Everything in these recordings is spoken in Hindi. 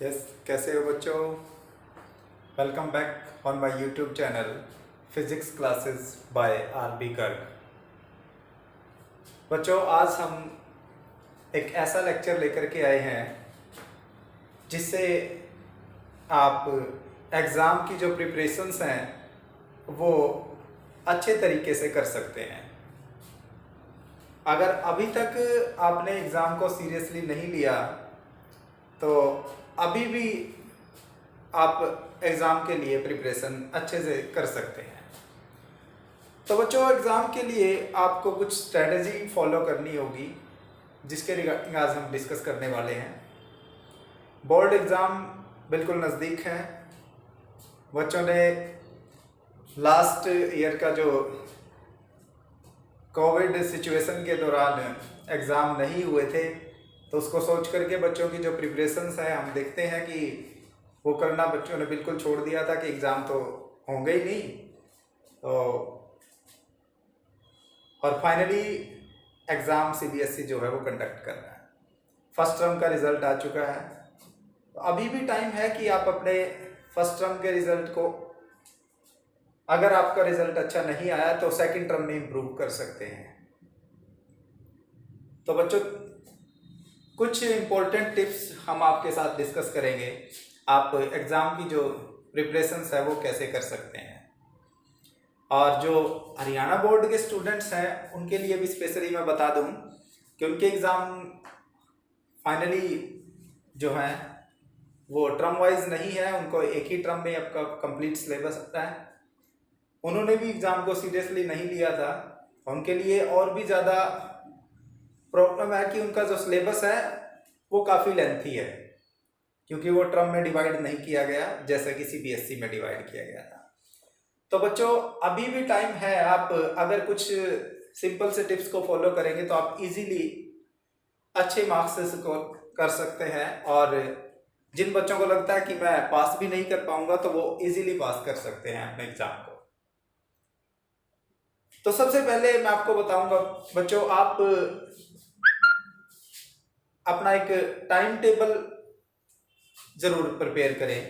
यस, कैसे हो बच्चों? Welcome back on my YouTube channel physics classes by R B Garg. बच्चों, आज हम एक ऐसा लेक्चर लेकर के आए हैं जिससे आप एग्ज़ाम की जो प्रिपरेशंस हैं वो अच्छे तरीके से कर सकते हैं। अगर अभी तक आपने एग्ज़ाम को सीरियसली नहीं लिया तो अभी भी आप एग्ज़ाम के लिए प्रिपरेशन अच्छे से कर सकते हैं। तो बच्चों, एग्ज़ाम के लिए आपको कुछ स्ट्रेटजी फॉलो करनी होगी जिसके रिगार्डिंग आज हम डिस्कस करने वाले हैं। बोर्ड एग्ज़ाम बिल्कुल नज़दीक हैं। बच्चों ने लास्ट ईयर का जो कोविड सिचुएशन के दौरान एग्ज़ाम नहीं हुए थे तो उसको सोच करके बच्चों की जो प्रिपरेशंस है हम देखते हैं कि वो करना बच्चों ने बिल्कुल छोड़ दिया था कि एग्ज़ाम तो होंगे ही नहीं। तो और फाइनली एग्ज़ाम सीबीएसई जो है वो कंडक्ट कर रहा है। फर्स्ट टर्म का रिज़ल्ट आ चुका है, तो अभी भी टाइम है कि आप अपने फर्स्ट टर्म के रिज़ल्ट को, अगर आपका रिज़ल्ट अच्छा नहीं आया तो सेकंड टर्म में इम्प्रूव कर सकते हैं। तो बच्चों, कुछ इम्पोर्टेंट टिप्स हम आपके साथ डिस्कस करेंगे। आप एग्ज़ाम की जो प्रिपरेशंस है वो कैसे कर सकते हैं, और जो हरियाणा बोर्ड के स्टूडेंट्स हैं उनके लिए भी स्पेशली मैं बता दूं कि उनके एग्ज़ाम फाइनली जो हैं वो टर्म वाइज नहीं है, उनको एक ही टर्म में आपका कंप्लीट सिलेबस आता है। उन्होंने भी एग्ज़ाम को सीरियसली नहीं लिया था, उनके लिए और भी ज़्यादा प्रॉब्लम है कि उनका जो सिलेबस है वो काफ़ी लेंथी है, क्योंकि वो टर्म में डिवाइड नहीं किया गया जैसा कि सीबीएसई में डिवाइड किया गया था। तो बच्चों, अभी भी टाइम है। आप अगर कुछ सिंपल से टिप्स को फॉलो करेंगे तो आप इजीली अच्छे मार्क्स से स्कोर कर सकते हैं, और जिन बच्चों को लगता है कि मैं पास भी नहीं कर पाऊंगा तो वो इजीली पास कर सकते हैं अपने एग्जाम को। तो सबसे पहले मैं आपको बताऊंगा बच्चों, आप अपना एक टाइम टेबल जरूर प्रिपेयर करें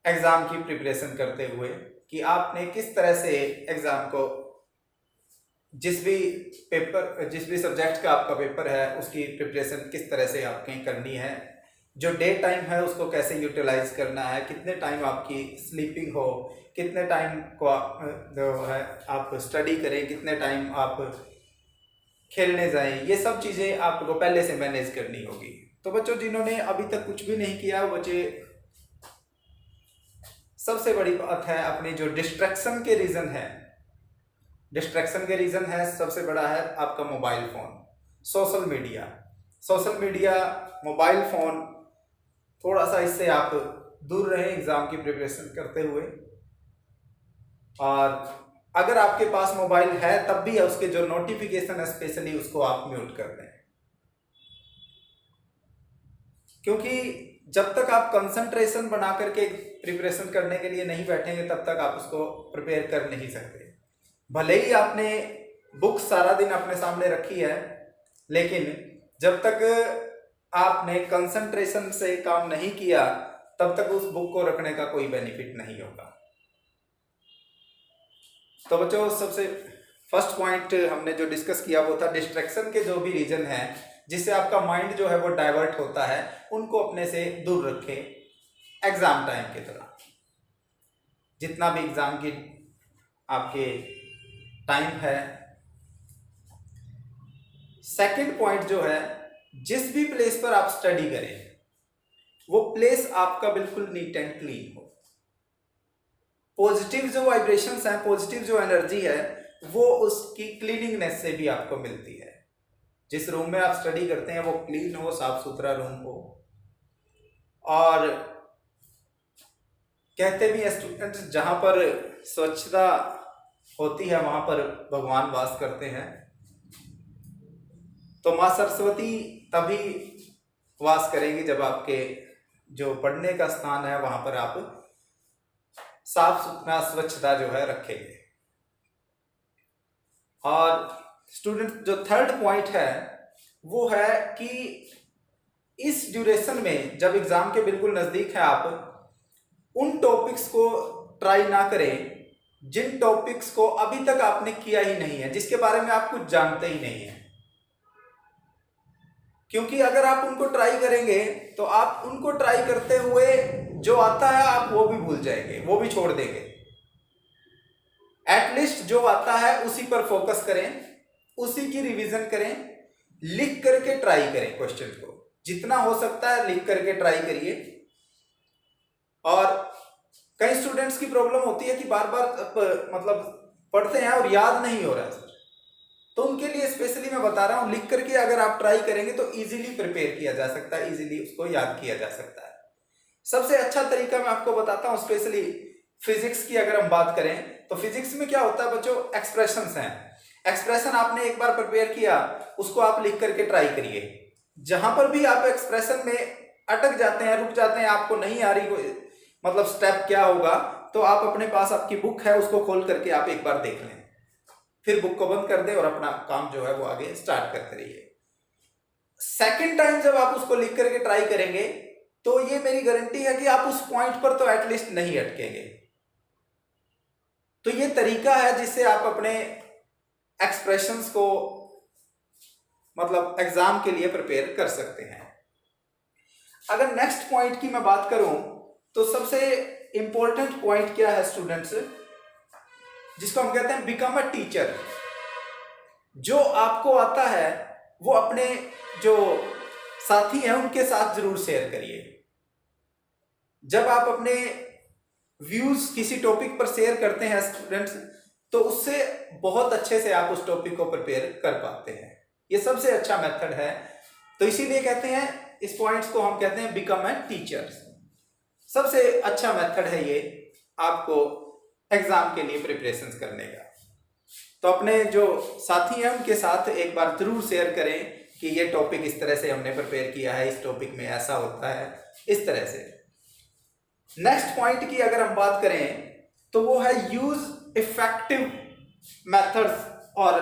एग्जाम की प्रिपरेशन करते हुए, कि आपने किस तरह से एग्जाम को, जिस भी सब्जेक्ट का आपका पेपर है उसकी प्रिपरेशन किस तरह से आपकी करनी है, जो डे टाइम है उसको कैसे यूटिलाइज करना है, कितने टाइम आपकी स्लीपिंग हो, कितने टाइम को जो है आप स्टडी करें, कितने टाइम आप खेलने जाएं, ये सब चीज़ें आपको पहले से मैनेज करनी होगी। तो बच्चों, जिन्होंने अभी तक कुछ भी नहीं किया वो बच्चे, सबसे बड़ी बात है अपनी जो डिस्ट्रैक्शन के रीज़न है, सबसे बड़ा है आपका mobile phone, social media, mobile phone, थोड़ा सा इससे आप दूर रहें एग्ज़ाम की प्रिपरेशन करते हुए। और अगर आपके पास मोबाइल है तब भी उसके जो नोटिफिकेशन है स्पेशली उसको आप म्यूट कर दें, क्योंकि जब तक आप कंसंट्रेशन बना करके प्रिपरेशन करने के लिए नहीं बैठेंगे तब तक आप उसको प्रिपेयर कर नहीं सकते। भले ही आपने बुक सारा दिन अपने सामने रखी है, लेकिन जब तक आपने कंसंट्रेशन से काम नहीं किया तब तक उस बुक को रखने का कोई बेनिफिट नहीं होगा। तो बच्चों, सबसे फर्स्ट पॉइंट हमने जो डिस्कस किया वो था डिस्ट्रैक्शन के जो भी रीजन है जिससे आपका माइंड जो है वो डाइवर्ट होता है, उनको अपने से दूर रखें एग्जाम टाइम के दौरान। जितना भी एग्जाम की आपके टाइम है। सेकंड पॉइंट जो है, जिस भी प्लेस पर आप स्टडी करें वो प्लेस आपका बिल्कुल नीट एंड क्लीन हो। पॉजिटिव जो वाइब्रेशंस हैं, पॉजिटिव जो एनर्जी है वो उसकी क्लीनिंगनेस से भी आपको मिलती है। जिस रूम में आप स्टडी करते हैं वो क्लीन हो, साफ सुथरा रूम हो। और कहते भी हैं स्टूडेंट्स, जहाँ पर स्वच्छता होती है वहाँ पर भगवान वास करते हैं। तो माँ सरस्वती तभी वास करेंगी जब आपके जो पढ़ने का स्थान है वहाँ पर आप साफ सुथरा स्वच्छता जो है रखेंगे। और स्टूडेंट, जो थर्ड पॉइंट है वो है कि इस ड्यूरेशन में जब एग्जाम के बिल्कुल नजदीक है, आप उन टॉपिक्स को ट्राई ना करें जिन टॉपिक्स को अभी तक आपने किया ही नहीं है, जिसके बारे में आप कुछ जानते ही नहीं है। क्योंकि अगर आप उनको ट्राई करेंगे तो आप उनको ट्राई करते हुए जो आता है आप वो भी भूल जाएंगे, वो भी छोड़ देंगे। एटलीस्ट जो आता है उसी पर फोकस करें, उसी की रिवीजन करें, लिख करके ट्राई करें। क्वेश्चन को जितना हो सकता है लिख करके ट्राई करिए। और कई स्टूडेंट्स की प्रॉब्लम होती है कि बार बार मतलब पढ़ते हैं और याद नहीं हो रहा है सर, तो उनके लिए स्पेशली मैं बता रहा हूं, लिख करके अगर आप ट्राई करेंगे तो इजीली प्रिपेयर किया जा सकता है, इजीली उसको याद किया जा सकता है। सबसे अच्छा तरीका मैं आपको बताता हूं, स्पेशली फिजिक्स की अगर हम बात करें तो फिजिक्स में क्या होता है बच्चों, एक्सप्रेशंस हैं। एक्सप्रेशन आपने एक बार प्रिपेयर किया, उसको आप लिख करके ट्राई करिए। जहां पर भी आप एक्सप्रेशन में अटक जाते हैं, रुक जाते हैं, आपको नहीं आ रही मतलब स्टेप क्या होगा, तो आप अपने पास आपकी बुक है उसको खोल करके आप एक बार देख लें, फिर बुक को बंद कर दें और अपना काम जो है वो आगे स्टार्ट करते रहिए। सेकंड टाइम जब आप उसको लिख करके ट्राई करेंगे तो ये मेरी गारंटी है कि आप उस पॉइंट पर तो एटलीस्ट नहीं अटकेंगे। तो ये तरीका है जिससे आप अपने एक्सप्रेशंस को मतलब एग्जाम के लिए प्रिपेयर कर सकते हैं। अगर नेक्स्ट पॉइंट की मैं बात करूं तो सबसे इंपॉर्टेंट पॉइंट क्या है स्टूडेंट्स, जिसको हम कहते हैं बिकम अ टीचर। जो आपको आता है वो अपने जो साथी हैं उनके साथ जरूर शेयर करिए। जब आप अपने व्यूज किसी टॉपिक पर शेयर करते हैं स्टूडेंट्स, तो उससे बहुत अच्छे से आप उस टॉपिक को प्रिपेयर कर पाते हैं। ये सबसे अच्छा मेथड है। तो इसीलिए कहते हैं इस पॉइंट्स को हम कहते हैं बिकम अ टीचर। सबसे अच्छा मेथड है ये आपको एग्जाम के लिए प्रिपरेशन करने का। तो अपने जो साथी हैं उनके साथ एक बार जरूर शेयर करें कि ये टॉपिक इस तरह से हमने प्रिपेयर किया है, इस टॉपिक में ऐसा होता है, इस तरह से। नेक्स्ट पॉइंट की अगर हम बात करें तो वो है यूज इफेक्टिव मेथड्स और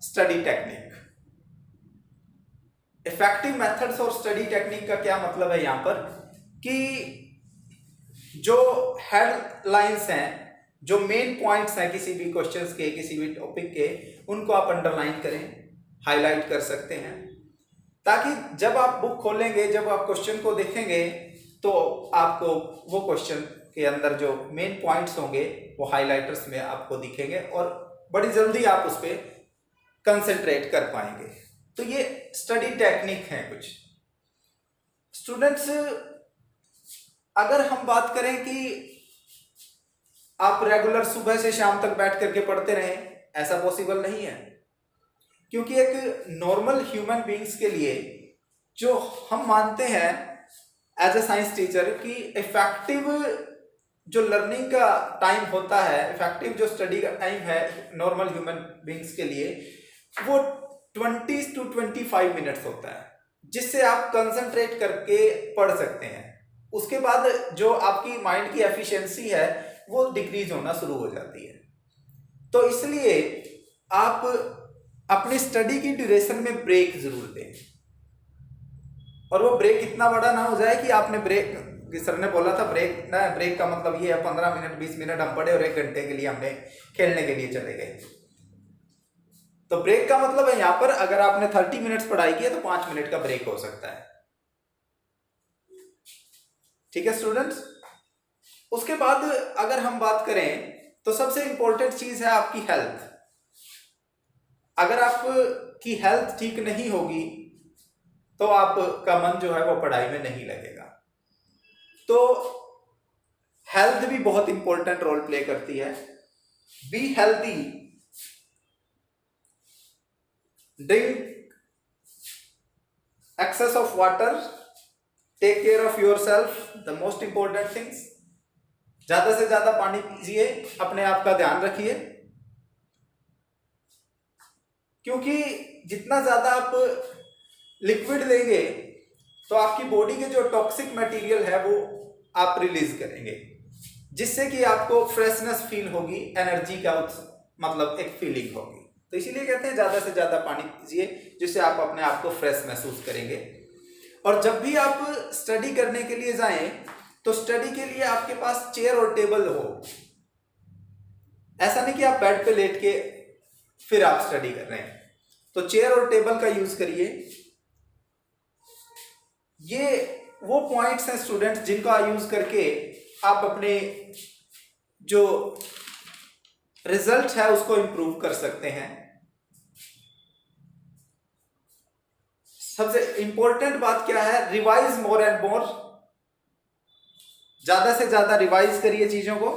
स्टडी टेक्निक। इफेक्टिव मेथड्स और स्टडी टेक्निक का क्या मतलब है यहाँ पर, कि जो हेडलाइंस हैं, जो मेन पॉइंट्स हैं किसी भी क्वेश्चंस के, किसी भी टॉपिक के, उनको आप अंडरलाइन करें, हाईलाइट कर सकते हैं, ताकि जब आप बुक खोलेंगे, जब आप क्वेश्चन को देखेंगे तो आपको वो क्वेश्चन के अंदर जो मेन पॉइंट्स होंगे वो हाइलाइटर्स में आपको दिखेंगे और बड़ी जल्दी आप उस पर कंसंट्रेट कर पाएंगे। तो ये स्टडी टेक्निक है कुछ। स्टूडेंट्स, अगर हम बात करें कि आप रेगुलर सुबह से शाम तक बैठ करके पढ़ते रहें, ऐसा पॉसिबल नहीं है। क्योंकि एक नॉर्मल ह्यूमन बीइंग्स के लिए जो हम मानते हैं एज ए साइंस टीचर कि इफेक्टिव जो लर्निंग का टाइम होता है, इफेक्टिव जो स्टडी का टाइम है नॉर्मल ह्यूमन बीइंग्स के लिए, वो 20 to 25 मिनट्स होता है, जिससे आप कंसंट्रेट करके पढ़ सकते हैं। उसके बाद जो आपकी माइंड की एफिशिएंसी है वो डिक्रीज होना शुरू हो जाती है। तो इसलिए आप अपनी स्टडी की ड्यूरेशन में ब्रेक जरूर दें, और वो ब्रेक इतना बड़ा ना हो जाए कि आपने ब्रेक, सर ने बोला था ब्रेक ना, ब्रेक का मतलब ये है 15 मिनट 20 मिनट हम पढ़े और 1 घंटे के लिए हमने खेलने के लिए चले गए। तो ब्रेक का मतलब है यहाँ पर अगर आपने 30 मिनट्स पढ़ाई की है तो 5 मिनट का ब्रेक हो सकता है। ठीक है स्टूडेंट्स। उसके बाद अगर हम बात करें तो सबसे इंपॉर्टेंट चीज है आपकी हेल्थ। अगर आपकी हेल्थ ठीक नहीं होगी तो आपका मन जो है वो पढ़ाई में नहीं लगेगा। तो हेल्थ भी बहुत इंपॉर्टेंट रोल प्ले करती है। Be healthy, drink excess of water, take care of your self, the most important things. ज्यादा से ज्यादा पानी पीजिए, अपने आप का ध्यान रखिए, क्योंकि जितना ज्यादा आप लिक्विड लेंगे तो आपकी बॉडी के जो टॉक्सिक मटेरियल है वो आप रिलीज करेंगे, जिससे कि आपको फ्रेशनेस फील होगी, एनर्जी का मतलब एक फीलिंग होगी। तो इसीलिए कहते हैं ज्यादा से ज्यादा पानी पीजिए, जिससे आप अपने आप को फ्रेश महसूस करेंगे। और जब भी आप स्टडी करने के लिए जाएं तो स्टडी के लिए आपके पास चेयर और टेबल हो। ऐसा नहीं कि आप बेड पे लेट के फिर आप स्टडी कर रहे हैं। तो चेयर और टेबल का यूज करिए। ये वो पॉइंट्स हैं स्टूडेंट्स जिनका यूज करके आप अपने जो रिजल्ट है उसको इंप्रूव कर सकते हैं। सबसे इंपॉर्टेंट बात क्या है, रिवाइज मोर एंड मोर। ज्यादा से ज्यादा रिवाइज करिए चीजों को,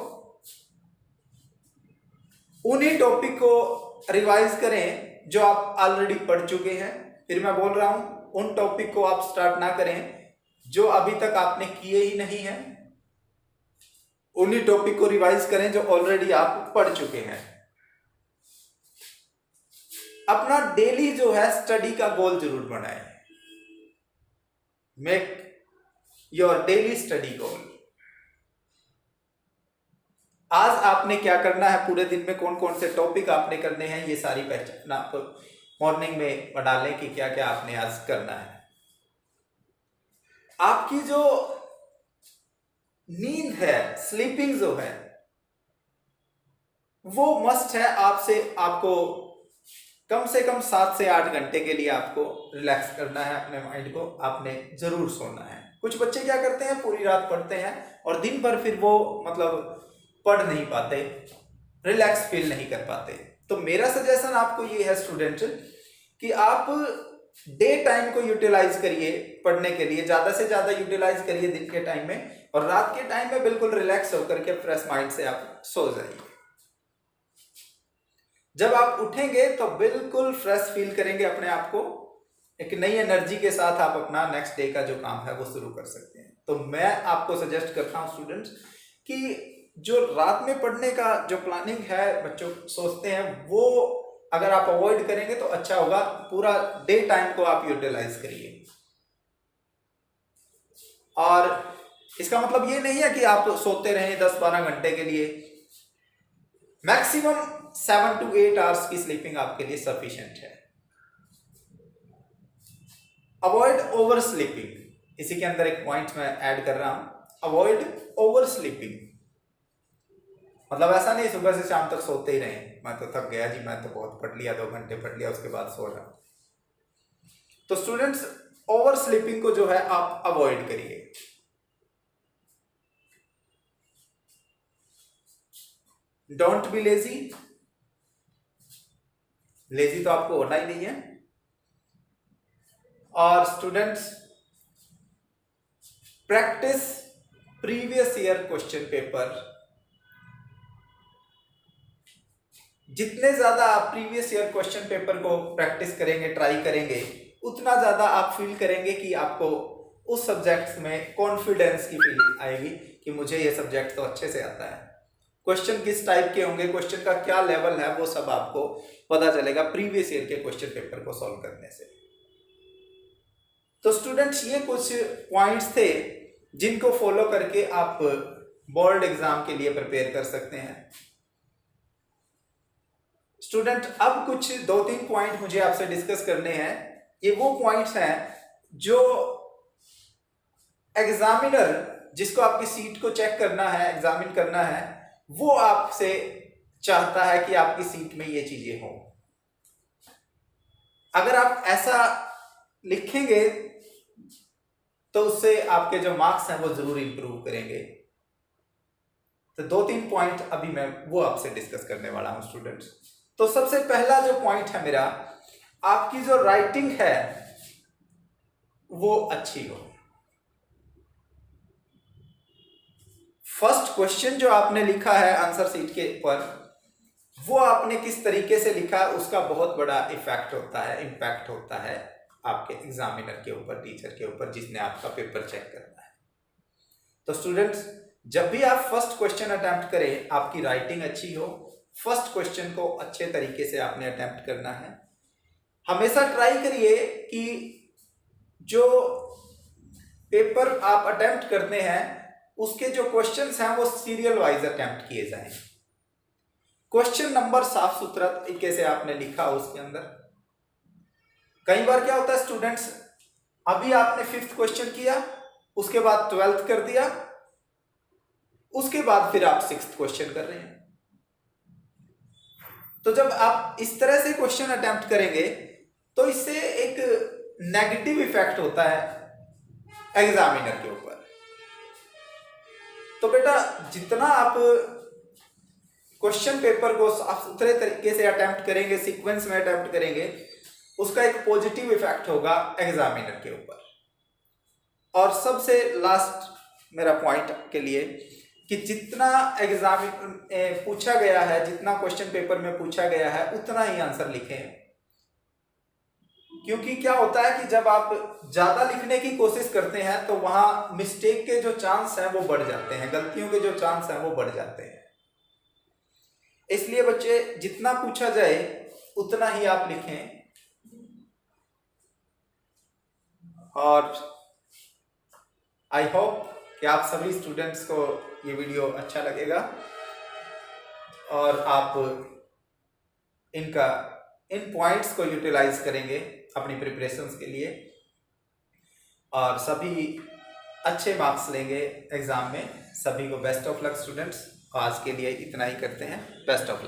उन्हीं टॉपिक को रिवाइज करें जो आप ऑलरेडी पढ़ चुके हैं। फिर मैं बोल रहा हूं, उन टॉपिक को आप स्टार्ट ना करें जो अभी तक आपने किए ही नहीं है। उन्हीं टॉपिक को रिवाइज करें जो ऑलरेडी आप पढ़ चुके हैं। अपना डेली जो है स्टडी का गोल जरूर बनाएं। मेक योर डेली स्टडी गोल। आज आपने क्या करना है, पूरे दिन में कौन कौन से टॉपिक आपने करने हैं, ये सारी पहचान आप मॉर्निंग में बना लें कि क्या क्या आपने आज करना है। आपकी जो नींद है, स्लीपिंग जो है, वो मस्ट है। आपको कम से कम 7 से 8 घंटे के लिए आपको रिलैक्स करना है अपने माइंड को। आपने जरूर सोना है। कुछ बच्चे क्या करते हैं, पूरी रात पढ़ते हैं और दिन भर फिर वो मतलब पढ़ नहीं पाते, रिलैक्स फील नहीं कर पाते। तो मेरा सजेशन आपको ये है स्टूडेंट कि आप डे टाइम को यूटिलाइज करिए पढ़ने के लिए, ज्यादा से ज्यादा यूटिलाइज करिए दिन के टाइम में, और रात के टाइम में बिल्कुल रिलैक्स होकर के फ्रेश माइंड से आप सो जाइए। जब आप उठेंगे तो बिल्कुल फ्रेश फील करेंगे अपने आप को, एक नई एनर्जी के साथ आप अपना नेक्स्ट डे का जो काम है वो शुरू कर सकते हैं। तो मैं आपको सजेस्ट करता हूं स्टूडेंट्स कि जो रात में पढ़ने का जो प्लानिंग है बच्चों सोचते हैं, वो अगर आप अवॉइड करेंगे तो अच्छा होगा। पूरा डे टाइम को आप यूटिलाइज करिए। और इसका मतलब ये नहीं है कि आप सोते रहें 10-12 घंटे के लिए। मैक्सिमम 7 to 8 आवर्स की स्लीपिंग आपके लिए सफिशिएंट है। Avoid over sleeping. इसी के अंदर एक पॉइंट मैं ऐड कर रहा हूं, अवॉइड ओवर स्लीपिंग। मतलब ऐसा नहीं सुबह से शाम तक सोते ही रहें, मैं तो थक गया जी, मैं तो बहुत पढ़ लिया, 2 घंटे पढ़ लिया, उसके बाद सो रहा हूं। तो स्टूडेंट्स, ओवर स्लीपिंग को जो है आप अवॉइड करिए। Don't be lazy. लेजी तो आपको होना ही नहीं है। और students, practice previous year question paper. जितने ज्यादा आप प्रीवियस ईयर क्वेश्चन पेपर को प्रैक्टिस करेंगे, ट्राई करेंगे, उतना ज्यादा आप फील करेंगे कि आपको उस सब्जेक्ट में कॉन्फिडेंस की फीलिंग आएगी कि मुझे ये सब्जेक्ट तो अच्छे से आता है। क्वेश्चन किस टाइप के होंगे, क्वेश्चन का क्या लेवल है, वो सब आपको पता चलेगा प्रीवियस ईयर के क्वेश्चन पेपर को सॉल्व करने से। तो स्टूडेंट्स, ये कुछ पॉइंट्स थे जिनको फॉलो करके आप बोर्ड एग्जाम के लिए प्रिपेयर कर सकते हैं। स्टूडेंट, अब कुछ 2-3 पॉइंट मुझे आपसे डिस्कस करने हैं। ये वो पॉइंट्स हैं जो एग्जामिनर, जिसको आपकी सीट को चेक करना है, एग्जामिन करना है, वो आपसे चाहता है कि आपकी सीट में ये चीजें हों। अगर आप ऐसा लिखेंगे तो उससे आपके जो मार्क्स हैं वो जरूर इंप्रूव करेंगे। तो 2-3 पॉइंट अभी मैं वो आपसे डिस्कस करने वाला हूं स्टूडेंट्स। तो सबसे पहला जो पॉइंट है मेरा, आपकी जो राइटिंग है वो अच्छी हो। फर्स्ट क्वेश्चन जो आपने लिखा है आंसर शीट के ऊपर, वो आपने किस तरीके से लिखा है उसका बहुत बड़ा इफेक्ट होता है, इम्पैक्ट होता है आपके एग्जामिनर के ऊपर, टीचर के ऊपर, जिसने आपका पेपर चेक करना है। तो स्टूडेंट्स, जब भी आप फर्स्ट क्वेश्चन अटेम्प्ट करें, आपकी राइटिंग अच्छी हो। फर्स्ट क्वेश्चन को अच्छे तरीके से आपने अटेम्प्ट करना है। हमेशा ट्राई करिए कि जो पेपर आप अटेम्प्ट करते हैं उसके जो क्वेश्चंस हैं वो सीरियल वाइज अटेम्प्ट किए जाएं। क्वेश्चन नंबर साफ सुथरा तरीके से आपने लिखा उसके अंदर। कई बार क्या होता है स्टूडेंट्स, अभी आपने 5th क्वेश्चन किया, उसके बाद 12th कर दिया, उसके बाद फिर आप 6th क्वेश्चन कर रहे हैं। तो जब आप इस तरह से क्वेश्चन अटेम्प्ट करेंगे तो इससे एक नेगेटिव इफेक्ट होता है एग्जामिनर के ऊपर। तो बेटा जितना आप क्वेश्चन पेपर को साफ सुथरे तरीके से अटेम्प्ट करेंगे, सीक्वेंस में अटेम्प्ट करेंगे, उसका एक पॉजिटिव इफेक्ट होगा एग्जामिनर के ऊपर। और सबसे लास्ट मेरा पॉइंट के लिए कि जितना एग्जाम पूछा गया है, जितना क्वेश्चन पेपर में पूछा गया है, उतना ही आंसर लिखें। क्योंकि क्या होता है कि जब आप ज्यादा लिखने की कोशिश करते हैं तो वहां मिस्टेक के जो चांस हैं वो बढ़ जाते हैं, गलतियों के जो चांस हैं वो बढ़ जाते हैं। इसलिए बच्चे जितना पूछा जाए उतना ही आप लिखें। और आई होप कि आप सभी स्टूडेंट्स को ये वीडियो अच्छा लगेगा और आप इन पॉइंट्स को यूटिलाइज करेंगे अपनी प्रिपरेशंस के लिए और सभी अच्छे मार्क्स लेंगे एग्जाम में। सभी को बेस्ट ऑफ लक स्टूडेंट्स। आज के लिए इतना ही करते हैं। Best of luck.